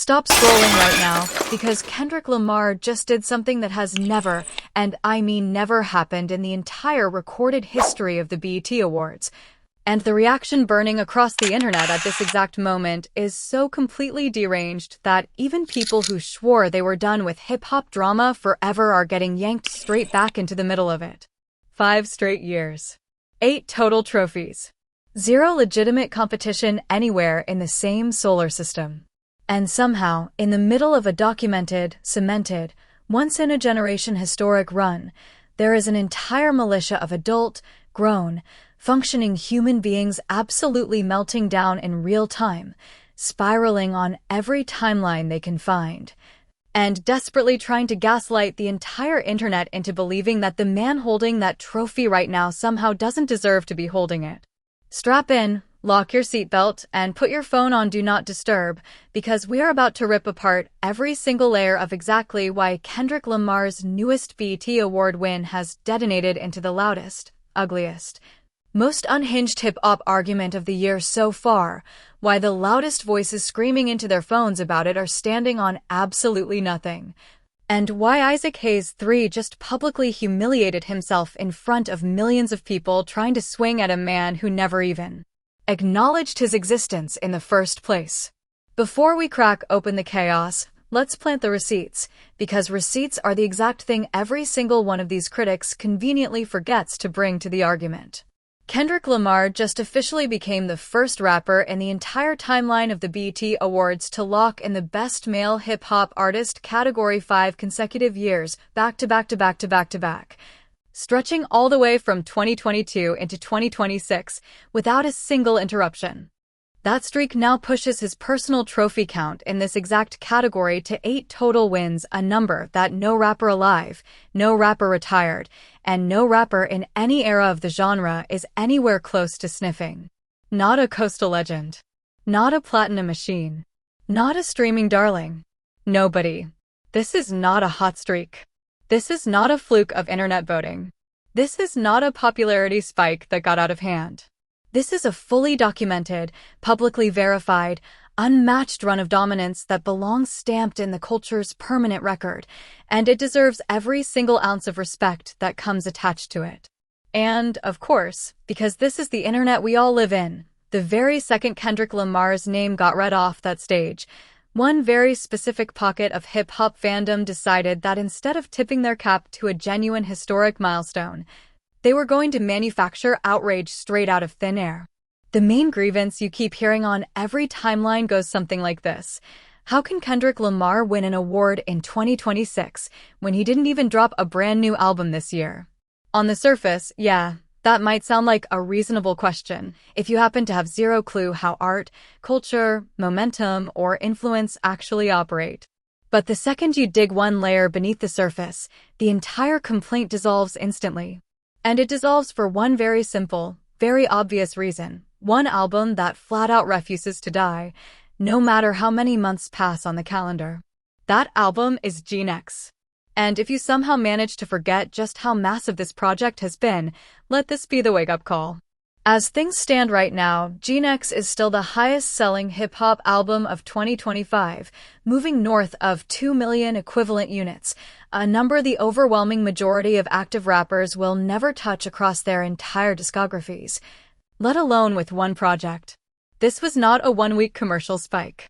Stop scrolling right now, because Kendrick Lamar just did something that has never, and I mean never, happened in the entire recorded history of the BET Awards. And the reaction burning across the internet at this exact moment is so completely deranged that even people who swore they were done with hip-hop drama forever are getting yanked straight back into the middle of it. 5 straight years. 8 total trophies. 0 legitimate competition anywhere in the same solar system. And somehow, in the middle of a documented, cemented, once-in-a-generation historic run, there is an entire militia of adult, grown, functioning human beings absolutely melting down in real time, spiraling on every timeline they can find, and desperately trying to gaslight the entire internet into believing that the man holding that trophy right now somehow doesn't deserve to be holding it. Strap in, lock your seatbelt, and put your phone on Do Not Disturb, because we are about to rip apart every single layer of exactly why Kendrick Lamar's newest BET Award win has detonated into the loudest, ugliest, most unhinged hip-hop argument of the year so far, why the loudest voices screaming into their phones about it are standing on absolutely nothing, and why Isaac Hayes III just publicly humiliated himself in front of millions of people trying to swing at a man who never even acknowledged his existence in the first place. Before we crack open the chaos, let's plant the receipts, because receipts are the exact thing every single one of these critics conveniently forgets to bring to the argument. Kendrick Lamar just officially became the first rapper in the entire timeline of the BET Awards to lock in the Best Male Hip-Hop Artist category 5 consecutive years, back to back to back to back to back, stretching all the way from 2022 into 2026 without a single interruption. That streak now pushes his personal trophy count in this exact category to 8 total wins, a number that no rapper alive, no rapper retired, and no rapper in any era of the genre is anywhere close to sniffing. Not a coastal legend. Not a platinum machine. Not a streaming darling. Nobody. This is not a hot streak. This is not a fluke of internet voting. This is not a popularity spike that got out of hand. This is a fully documented, publicly verified, unmatched run of dominance that belongs stamped in the culture's permanent record, and it deserves every single ounce of respect that comes attached to it. And, of course, because this is the internet we all live in, the very second Kendrick Lamar's name got read off that stage, one very specific pocket of hip-hop fandom decided that instead of tipping their cap to a genuine historic milestone, they were going to manufacture outrage straight out of thin air. The main grievance you keep hearing on every timeline goes something like this. How can Kendrick Lamar win an award in 2026 when he didn't even drop a brand new album this year? On the surface, yeah, that might sound like a reasonable question if you happen to have zero clue how art, culture, momentum, or influence actually operate. But the second you dig one layer beneath the surface, the entire complaint dissolves instantly. And it dissolves for one very simple, very obvious reason. One album that flat out refuses to die, no matter how many months pass on the calendar. That album is Gene X. And if you somehow manage to forget just how massive this project has been, let this be the wake-up call. As things stand right now, Gene X is still the highest-selling hip-hop album of 2025, moving north of 2 million equivalent units, a number the overwhelming majority of active rappers will never touch across their entire discographies, let alone with one project. This was not a one-week commercial spike.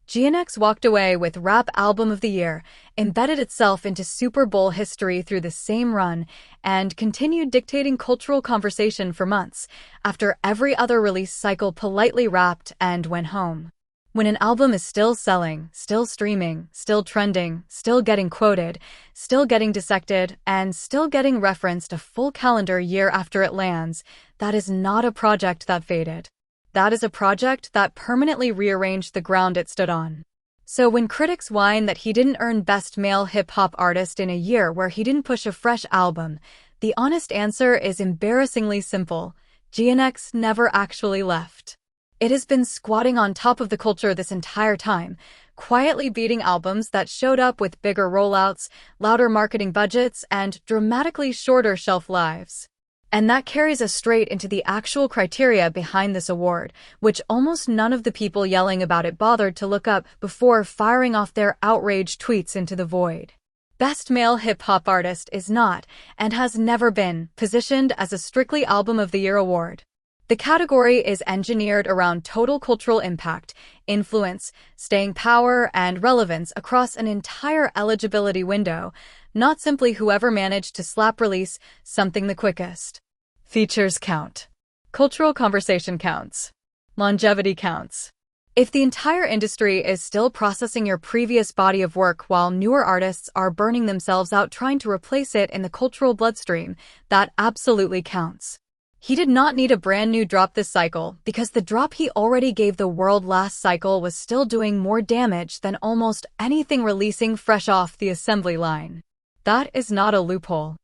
Gene X walked away with Rap Album of the Year, embedded itself into Super Bowl history through the same run, and continued dictating cultural conversation for months, after every other release cycle politely wrapped and went home. When an album is still selling, still streaming, still trending, still getting quoted, still getting dissected, and still getting referenced a full calendar year after it lands, that is not a project that faded. That is a project that permanently rearranged the ground it stood on. So when critics whine that he didn't earn Best Male Hip-Hop Artist in a year where he didn't push a fresh album, the honest answer is embarrassingly simple. Gene X never actually left. It has been squatting on top of the culture this entire time, quietly beating albums that showed up with bigger rollouts, louder marketing budgets, and dramatically shorter shelf lives. And that carries us straight into the actual criteria behind this award, which almost none of the people yelling about it bothered to look up before firing off their outrage tweets into the void. Best Male Hip-Hop Artist is not, and has never been, positioned as a strictly Album of the Year award. The category is engineered around total cultural impact, influence, staying power, and relevance across an entire eligibility window, not simply whoever managed to slap release something the quickest. Features count. Cultural conversation counts. Longevity counts. If the entire industry is still processing your previous body of work while newer artists are burning themselves out trying to replace it in the cultural bloodstream, that absolutely counts. He did not need a brand new drop this cycle because the drop he already gave the world last cycle was still doing more damage than almost anything releasing fresh off the assembly line. That is not a loophole.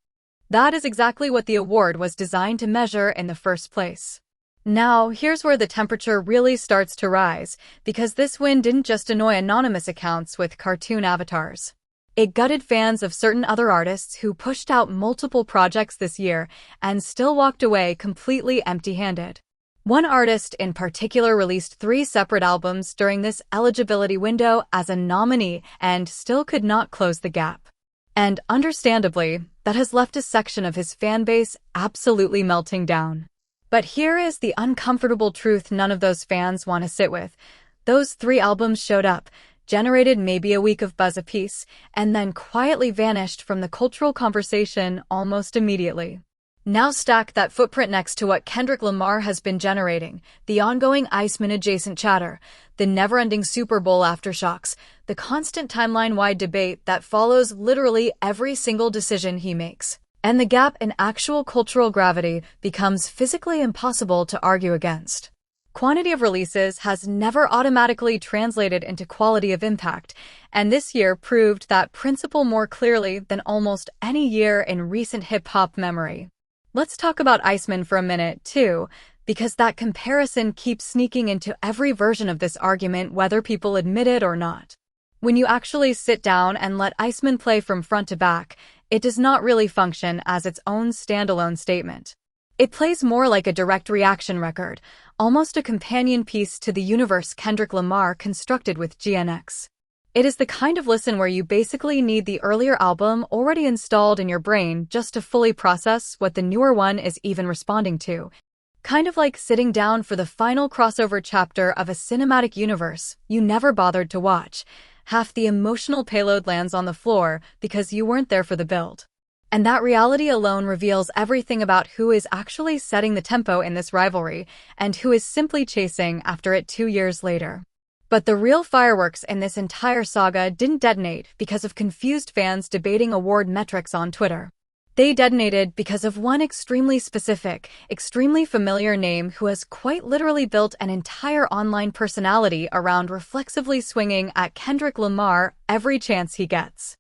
That is exactly what the award was designed to measure in the first place. Now, here's where the temperature really starts to rise, because this win didn't just annoy anonymous accounts with cartoon avatars. It gutted fans of certain other artists who pushed out multiple projects this year and still walked away completely empty-handed. One artist in particular released 3 separate albums during this eligibility window as a nominee and still could not close the gap. And understandably, that has left a section of his fanbase absolutely melting down. But here is the uncomfortable truth none of those fans want to sit with. Those 3 albums showed up, generated maybe a week of buzz apiece, and then quietly vanished from the cultural conversation almost immediately. Now stack that footprint next to what Kendrick Lamar has been generating, the ongoing Iceman adjacent chatter, the never-ending Super Bowl aftershocks, the constant timeline-wide debate that follows literally every single decision he makes. And the gap in actual cultural gravity becomes physically impossible to argue against. Quantity of releases has never automatically translated into quality of impact, and this year proved that principle more clearly than almost any year in recent hip-hop memory. Let's talk about Iceman for a minute, too, because that comparison keeps sneaking into every version of this argument whether people admit it or not. When you actually sit down and let Iceman play from front to back, it does not really function as its own standalone statement. It plays more like a direct reaction record, almost a companion piece to the universe Kendrick Lamar constructed with GNX. It is the kind of listen where you basically need the earlier album already installed in your brain just to fully process what the newer one is even responding to. Kind of like sitting down for the final crossover chapter of a cinematic universe you never bothered to watch. Half the emotional payload lands on the floor because you weren't there for the build. And that reality alone reveals everything about who is actually setting the tempo in this rivalry and who is simply chasing after it 2 years later. But the real fireworks in this entire saga didn't detonate because of confused fans debating award metrics on Twitter. They detonated because of one extremely specific, extremely familiar name who has quite literally built an entire online personality around reflexively swinging at Kendrick Lamar every chance he gets.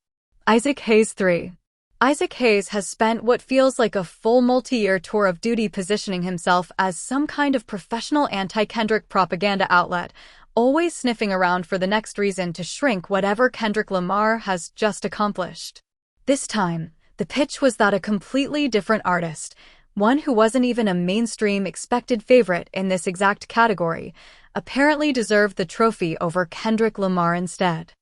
Isaac Hayes III. Isaac Hayes has spent what feels like a full multi-year tour of duty positioning himself as some kind of professional anti-Kendrick propaganda outlet, always sniffing around for the next reason to shrink whatever Kendrick Lamar has just accomplished. This time, the pitch was that a completely different artist, one who wasn't even a mainstream expected favorite in this exact category, apparently deserved the trophy over Kendrick Lamar instead.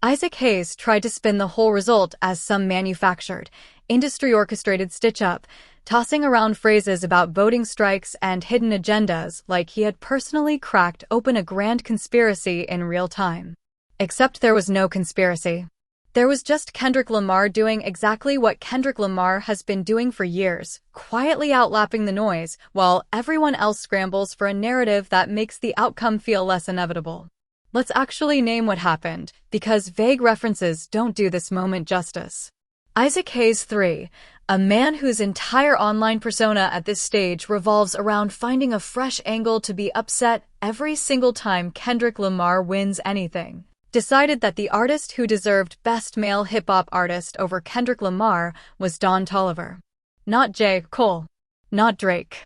Isaac Hayes tried to spin the whole result as some manufactured, industry-orchestrated stitch-up, tossing around phrases about voting strikes and hidden agendas like he had personally cracked open a grand conspiracy in real time. Except there was no conspiracy. There was just Kendrick Lamar doing exactly what Kendrick Lamar has been doing for years, quietly outlapping the noise, while everyone else scrambles for a narrative that makes the outcome feel less inevitable. Let's actually name what happened, because vague references don't do this moment justice. Isaac Hayes III, a man whose entire online persona at this stage revolves around finding a fresh angle to be upset every single time Kendrick Lamar wins anything, decided that the artist who deserved Best Male Hip-Hop Artist over Kendrick Lamar was Don Toliver. Not J. Cole. Not Drake.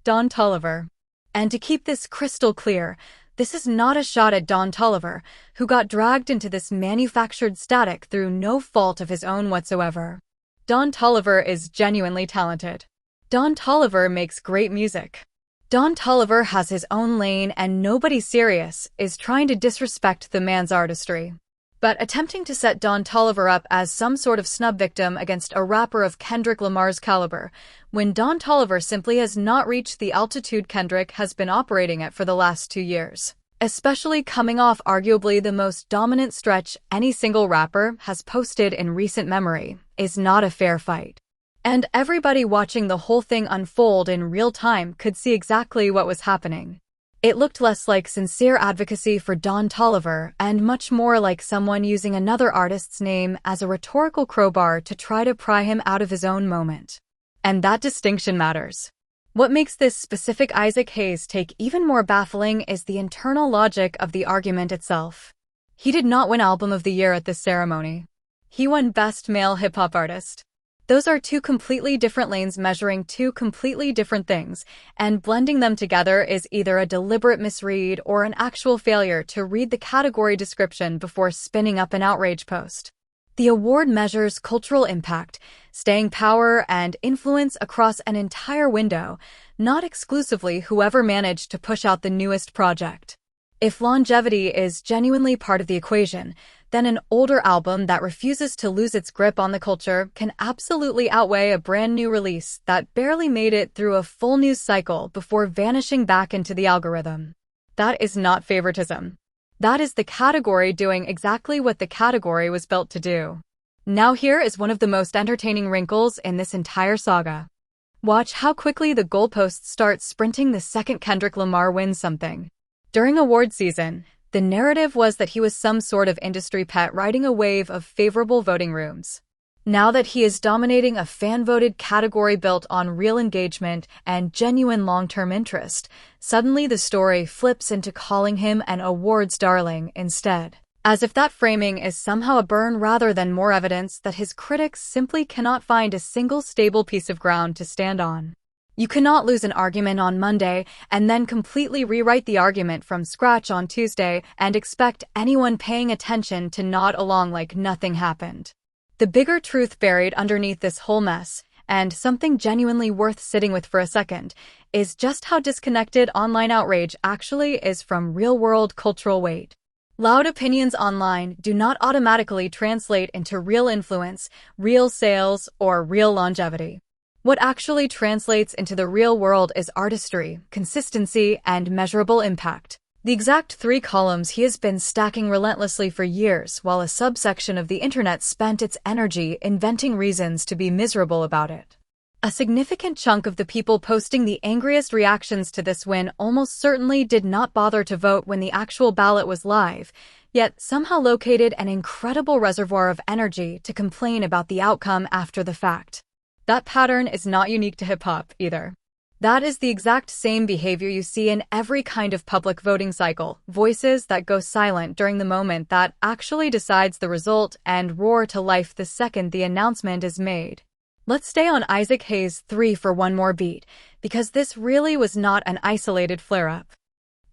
Don Toliver. And to keep this crystal clear, this is not a shot at Don Toliver, who got dragged into this manufactured static through no fault of his own whatsoever. Don Toliver is genuinely talented. Don Toliver makes great music. Don Toliver has his own lane and nobody serious is trying to disrespect the man's artistry. But attempting to set Don Toliver up as some sort of snub victim against a rapper of Kendrick Lamar's caliber, when Don Toliver simply has not reached the altitude Kendrick has been operating at for the last 2 years. Especially coming off arguably the most dominant stretch any single rapper has posted in recent memory, is not a fair fight. And everybody watching the whole thing unfold in real time could see exactly what was happening. It looked less like sincere advocacy for Don Toliver and much more like someone using another artist's name as a rhetorical crowbar to try to pry him out of his own moment. And that distinction matters. What makes this specific Isaac Hayes take even more baffling is the internal logic of the argument itself. He did not win Album of the Year at this ceremony. He won Best Male Hip-Hop Artist. Those are two completely different lanes measuring two completely different things, and blending them together is either a deliberate misread or an actual failure to read the category description before spinning up an outrage post. The award measures cultural impact, staying power, and influence across an entire window, not exclusively whoever managed to push out the newest project. If longevity is genuinely part of the equation, then an older album that refuses to lose its grip on the culture can absolutely outweigh a brand new release that barely made it through a full news cycle before vanishing back into the algorithm. That is not favoritism. That is the category doing exactly what the category was built to do. Now here is one of the most entertaining wrinkles in this entire saga. Watch how quickly the goalposts start sprinting the second Kendrick Lamar wins something. During award season, the narrative was that he was some sort of industry pet riding a wave of favorable voting rooms. Now that he is dominating a fan-voted category built on real engagement and genuine long-term interest, suddenly the story flips into calling him an awards darling instead. As if that framing is somehow a burn rather than more evidence that his critics simply cannot find a single stable piece of ground to stand on. You cannot lose an argument on Monday and then completely rewrite the argument from scratch on Tuesday and expect anyone paying attention to nod along like nothing happened. The bigger truth buried underneath this whole mess, and something genuinely worth sitting with for a second, is just how disconnected online outrage actually is from real-world cultural weight. Loud opinions online do not automatically translate into real influence, real sales, or real longevity. What actually translates into the real world is artistry, consistency, and measurable impact. The exact 3 columns he has been stacking relentlessly for years, while a subsection of the internet spent its energy inventing reasons to be miserable about it. A significant chunk of the people posting the angriest reactions to this win almost certainly did not bother to vote when the actual ballot was live, yet somehow located an incredible reservoir of energy to complain about the outcome after the fact. That pattern is not unique to hip-hop, either. That is the exact same behavior you see in every kind of public voting cycle, voices that go silent during the moment that actually decides the result and roar to life the second the announcement is made. Let's stay on Isaac Hayes 3 for one more beat, because this really was not an isolated flare-up.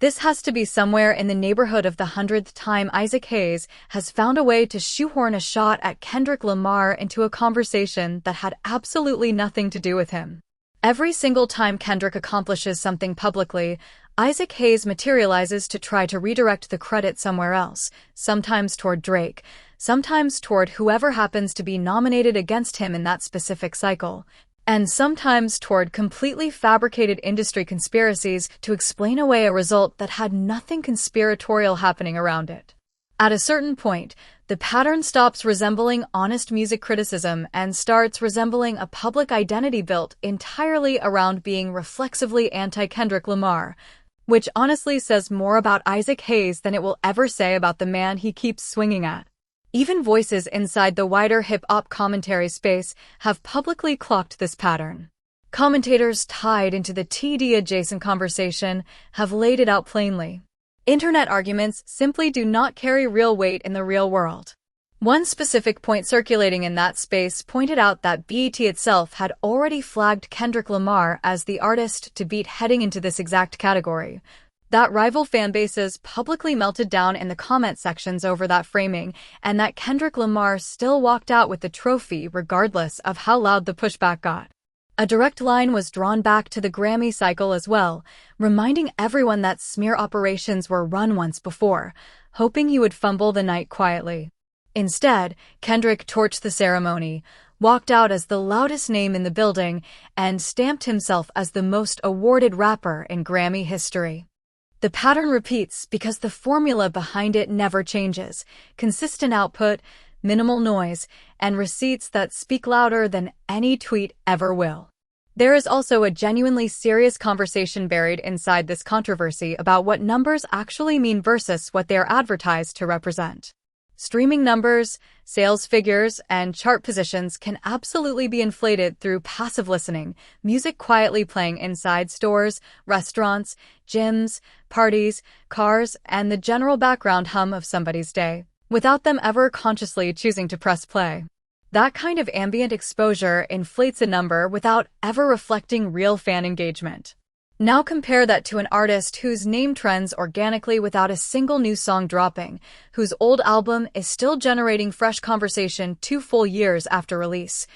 This has to be somewhere in the neighborhood of the 100th time Isaac Hayes has found a way to shoehorn a shot at Kendrick Lamar into a conversation that had absolutely nothing to do with him. Every single time Kendrick accomplishes something publicly, Isaac Hayes materializes to try to redirect the credit somewhere else, sometimes toward Drake, sometimes toward whoever happens to be nominated against him in that specific cycle, and sometimes toward completely fabricated industry conspiracies to explain away a result that had nothing conspiratorial happening around it. At a certain point, the pattern stops resembling honest music criticism and starts resembling a public identity built entirely around being reflexively anti-Kendrick Lamar, which honestly says more about Isaac Hayes than it will ever say about the man he keeps swinging at. Even voices inside the wider hip-hop commentary space have publicly clocked this pattern. Commentators tied into the TD-adjacent conversation have laid it out plainly. Internet arguments simply do not carry real weight in the real world. One specific point circulating in that space pointed out that BET itself had already flagged Kendrick Lamar as the artist to beat heading into this exact category. That rival fanbases publicly melted down in the comment sections over that framing, and that Kendrick Lamar still walked out with the trophy regardless of how loud the pushback got. A direct line was drawn back to the Grammy cycle as well, reminding everyone that smear operations were run once before, hoping he would fumble the night quietly. Instead, Kendrick torched the ceremony, walked out as the loudest name in the building, and stamped himself as the most awarded rapper in Grammy history. The pattern repeats because the formula behind it never changes: consistent output, minimal noise, and receipts that speak louder than any tweet ever will. There is also a genuinely serious conversation buried inside this controversy about what numbers actually mean versus what they are advertised to represent. Streaming numbers, sales figures, and chart positions can absolutely be inflated through passive listening, music quietly playing inside stores, restaurants, gyms, parties, cars, and the general background hum of somebody's day, without them ever consciously choosing to press play. That kind of ambient exposure inflates a number without ever reflecting real fan engagement. Now compare that to an artist whose name trends organically without a single new song dropping, whose old album is still generating fresh conversation 2 full years after release,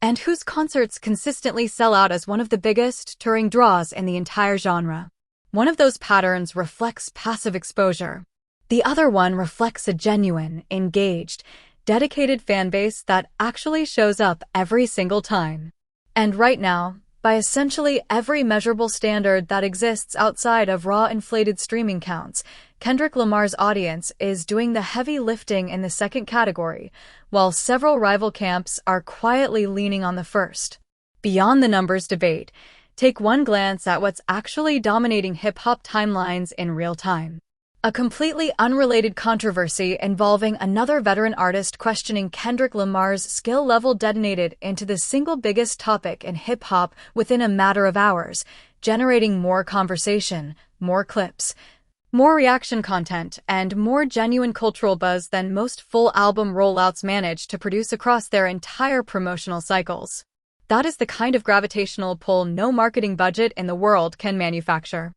and whose concerts consistently sell out as one of the biggest touring draws in the entire genre. One of those patterns reflects passive exposure. The other one reflects a genuine, engaged, dedicated fanbase that actually shows up every single time. And right now, by essentially every measurable standard that exists outside of raw inflated streaming counts, Kendrick Lamar's audience is doing the heavy lifting in the second category, while several rival camps are quietly leaning on the first. Beyond the numbers debate, take one glance at what's actually dominating hip-hop timelines in real time. A completely unrelated controversy involving another veteran artist questioning Kendrick Lamar's skill level detonated into the single biggest topic in hip-hop within a matter of hours, generating more conversation, more clips, more reaction content, and more genuine cultural buzz than most full album rollouts manage to produce across their entire promotional cycles. That is the kind of gravitational pull no marketing budget in the world can manufacture.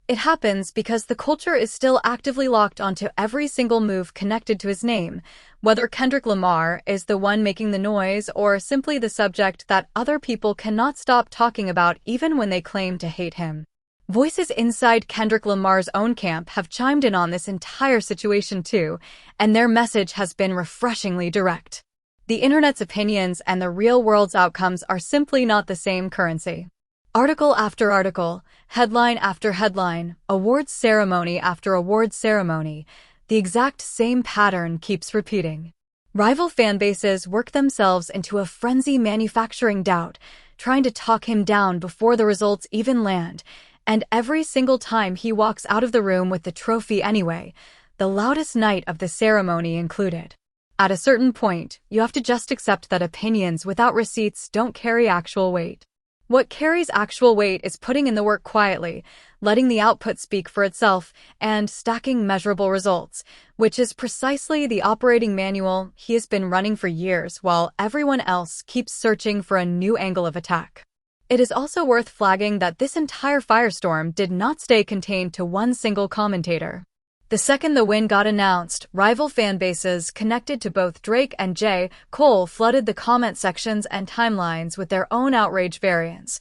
It happens because the culture is still actively locked onto every single move connected to his name, whether Kendrick Lamar is the one making the noise or simply the subject that other people cannot stop talking about even when they claim to hate him. Voices inside Kendrick Lamar's own camp have chimed in on this entire situation too, and their message has been refreshingly direct. The internet's opinions and the real world's outcomes are simply not the same currency. Article after article, headline after headline, awards ceremony after awards ceremony, the exact same pattern keeps repeating. Rival fanbases work themselves into a frenzy manufacturing doubt, trying to talk him down before the results even land, and every single time he walks out of the room with the trophy anyway, the loudest night of the ceremony included. At a certain point, you have to just accept that opinions without receipts don't carry actual weight. What carries actual weight is putting in the work quietly, letting the output speak for itself, and stacking measurable results, which is precisely the operating manual he has been running for years while everyone else keeps searching for a new angle of attack. It is also worth flagging that this entire firestorm did not stay contained to one single commentator. The second the win got announced, rival fanbases connected to both Drake and J. Cole flooded the comment sections and timelines with their own outrage variants,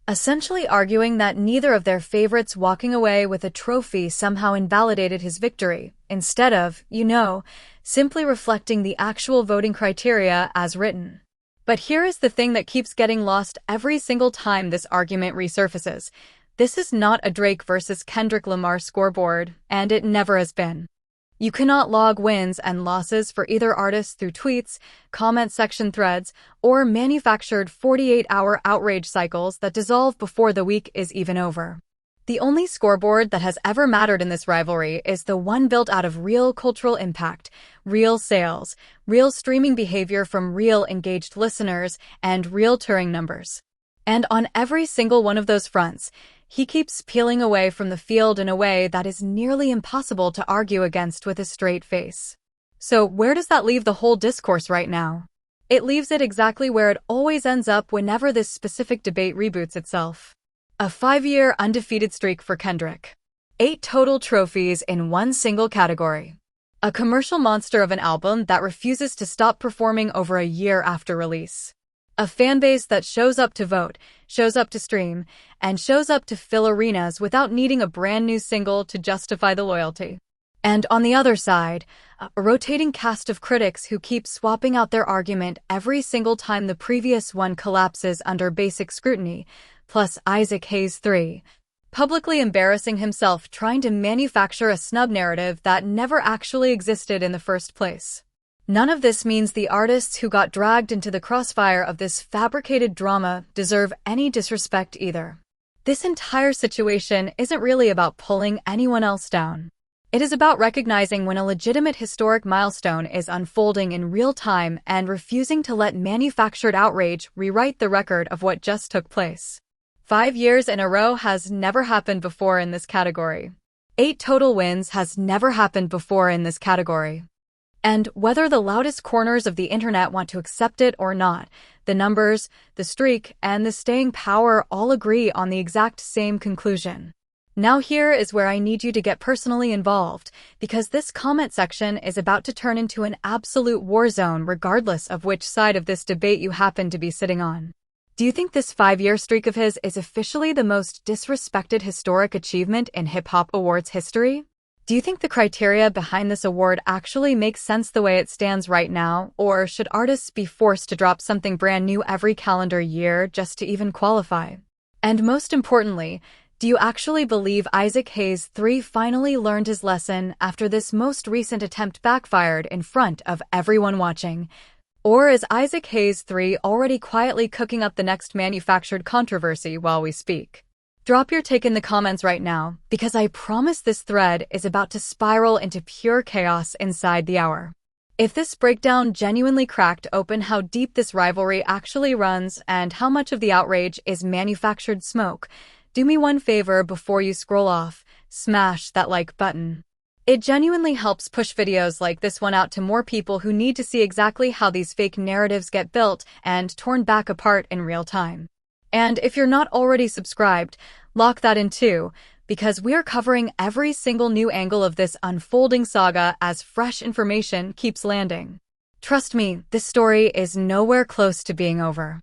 essentially arguing that neither of their favorites walking away with a trophy somehow invalidated his victory, instead of, simply reflecting the actual voting criteria as written. But here is the thing that keeps getting lost every single time this argument resurfaces. This is not a Drake versus Kendrick Lamar scoreboard, and it never has been. You cannot log wins and losses for either artist through tweets, comment section threads, or manufactured 48-hour outrage cycles that dissolve before the week is even over. The only scoreboard that has ever mattered in this rivalry is the one built out of real cultural impact, real sales, real streaming behavior from real engaged listeners, and real touring numbers. And on every single one of those fronts, he keeps peeling away from the field in a way that is nearly impossible to argue against with a straight face. So where does that leave the whole discourse right now? It leaves it exactly where it always ends up whenever this specific debate reboots itself. A 5-year undefeated streak for Kendrick. 8 total trophies in one single category. A commercial monster of an album that refuses to stop performing over a year after release. A fanbase that shows up to vote, shows up to stream, and shows up to fill arenas without needing a brand new single to justify the loyalty. And on the other side, a rotating cast of critics who keep swapping out their argument every single time the previous one collapses under basic scrutiny, plus Isaac Hayes III, publicly embarrassing himself trying to manufacture a snub narrative that never actually existed in the first place. None of this means the artists who got dragged into the crossfire of this fabricated drama deserve any disrespect either. This entire situation isn't really about pulling anyone else down. It is about recognizing when a legitimate historic milestone is unfolding in real time and refusing to let manufactured outrage rewrite the record of what just took place. 5 years in a row has never happened before in this category. 8 total wins has never happened before in this category. And whether the loudest corners of the internet want to accept it or not, the numbers, the streak, and the staying power all agree on the exact same conclusion. Now here is where I need you to get personally involved, because this comment section is about to turn into an absolute war zone regardless of which side of this debate you happen to be sitting on. Do you think this 5-year streak of his is officially the most disrespected historic achievement in hip-hop awards history? Do you think the criteria behind this award actually makes sense the way it stands right now, or should artists be forced to drop something brand new every calendar year just to even qualify? And most importantly, do you actually believe Isaac Hayes III finally learned his lesson after this most recent attempt backfired in front of everyone watching? Or is Isaac Hayes III already quietly cooking up the next manufactured controversy while we speak? Drop your take in the comments right now, because I promise this thread is about to spiral into pure chaos inside the hour. If this breakdown genuinely cracked open how deep this rivalry actually runs and how much of the outrage is manufactured smoke, do me one favor before you scroll off, smash that like button. It genuinely helps push videos like this one out to more people who need to see exactly how these fake narratives get built and torn back apart in real time. And if you're not already subscribed, lock that in too, because we're covering every single new angle of this unfolding saga as fresh information keeps landing. Trust me, this story is nowhere close to being over.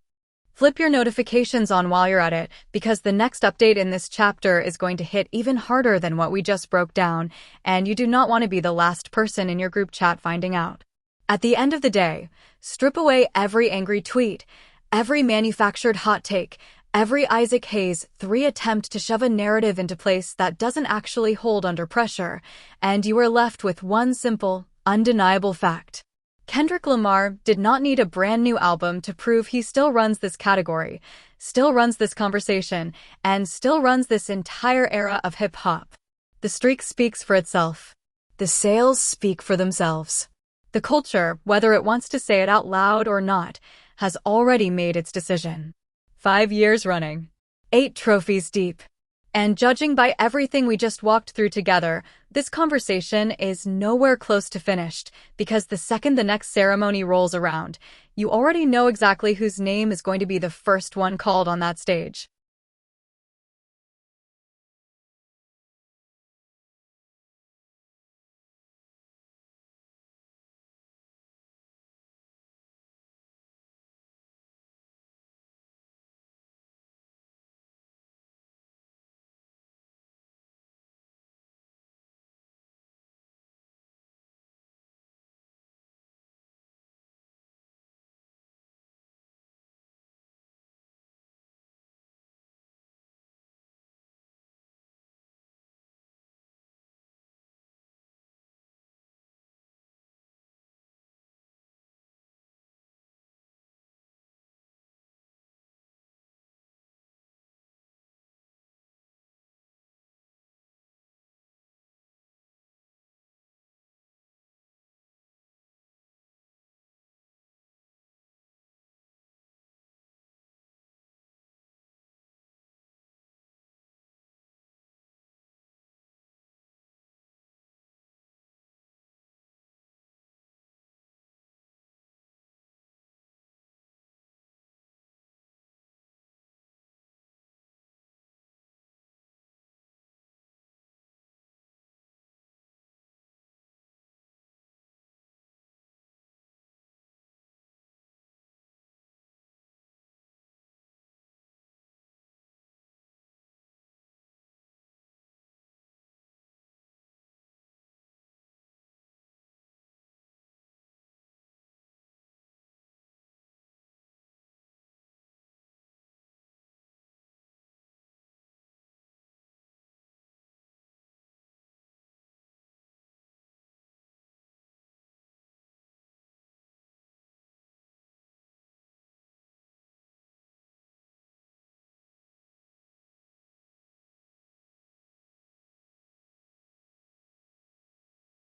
Flip your notifications on while you're at it, because the next update in this chapter is going to hit even harder than what we just broke down, and you do not want to be the last person in your group chat finding out. At the end of the day, strip away every angry tweet, every manufactured hot take, every Isaac Hayes III attempt to shove a narrative into place that doesn't actually hold under pressure, and you are left with one simple, undeniable fact. Kendrick Lamar did not need a brand new album to prove he still runs this category, still runs this conversation, and still runs this entire era of hip-hop. The streak speaks for itself. The sales speak for themselves. The culture, whether it wants to say it out loud or not, has already made its decision. 5 years running. 8 trophies deep. And judging by everything we just walked through together, this conversation is nowhere close to finished, because the second the next ceremony rolls around, you already know exactly whose name is going to be the first one called on that stage.